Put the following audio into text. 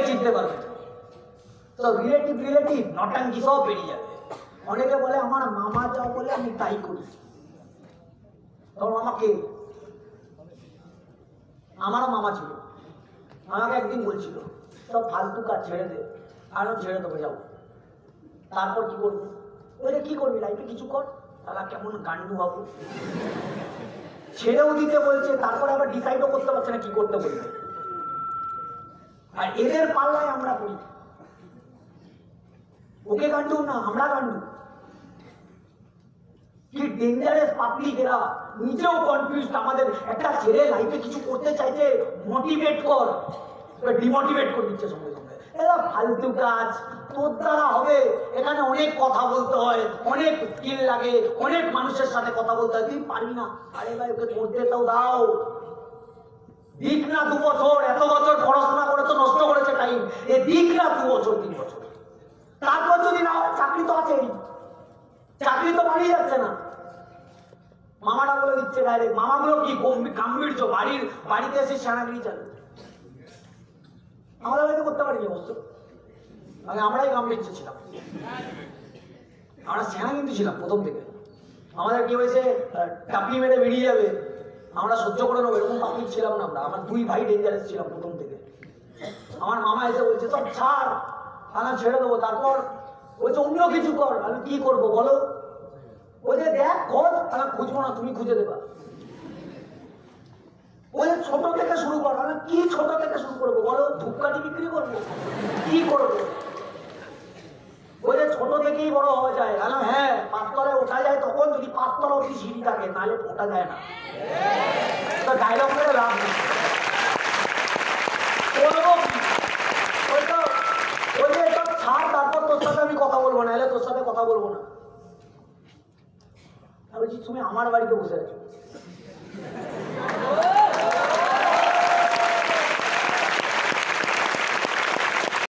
চিনতে পারবে। তো রিলেটিভ নটাঙ্কি সব বেরিয়ে যাবে। অনেকে বলে আমার মামা যা বলে আমি তাই করি। তোর মামা কে? আমারও মামা ছিল, আমাকে একদিন বলছিল সব ফালতু কাজ ছেড়ে দে। আর ছেড়ে দেবো, যাও। তারপর কি করবো? বলে কি করবি, লাইফে কিছু কর। তাহলে কেমন গান্ডু হবো। ছেড়েও দিতে বলছে, তারপরে আবার ডিসাইডও করতে পারছে না কি করতে বলবে। আর এদের পাল্লায় আমরা পড়ি। ওকে গান্ডু না, আমরা গান্ডু। কি ডেঞ্জারাস পাবলিক এরা, নিজেও কনফিউজ। আমাদের একটা ছেলে লাইফে কিছু করতে চাইছে, মোটিভেট কর, ডিমোটিভেট করে দিচ্ছে সঙ্গে সঙ্গে। এরা ফালতু কাজ, তোর দ্বারা হবে। এখানে অনেক কথা বলতে হয়, অনেক স্কিল লাগে, অনেক মানুষের সাথে কথা বলতে হয়, তুই পারবি না। আরে ভাই ওকে করতে তো দাও, দিক না 2 বছর। এত বছর পড়াশোনা করে তো নষ্ট করেছে টাইম, এ দিক না 2 বছর 3 বছর। তারপর যদি না হয়, চাকরি তো আছেই, চাকরি তো বাড়িয়ে যাচ্ছে না। মামাটা বলে দিচ্ছে ডাইরেক্ট। মামাগুলো কি গাম্ভীর্য, বাড়িতে এসে সেনাগিরি চালু। আমরা হয়তো করতে পারিনি অবশ্য, আমরাই গাম্ভীর্য ছিলাম। আমরা সেনা কিন্তু ছিলাম প্রথম থেকে। আমাদের কি হয়েছে, টাপি মেরে বেরিয়ে যাবে, আমরা সহ্য করে নেবো, এরকম পাবলিক ছিলাম না আমরা। আমার 2 ভাই ডেঞ্জারাস ছিলাম প্রথম থেকে। আমার মামা এসে বলছে সব ছাড়, আমি ছেড়ে দেবো। তারপর বলছে অন্য কিছু কর। আমি কি করবো বলো? বলছে দেখ খোঁজ। আমি খুঁজবো না, তুমি খুঁজে দেবা। বলছে ছোট থেকে শুরু কর। আমি কি ছোট থেকে শুরু করবো বলো? ধূপকাঠি বিক্রি করবো, কি করবো? বলছে ছোট থেকেই বড় হওয়া যায়। আমি হ্যাঁ, 5 তলায় ওঠা যায় তখন যদি 5 তলা অব্দি সিঁড়ি থাকে, নাহলে ওঠা যায় না। তো ডায়লগ করে লাভ নেই। তারপর তোর সাথে আমি কথা বলবো না, নাহলে তোর সাথে কথা বলবো না। আমি বলছি তুমি আমার বাড়িতে বসে আছো,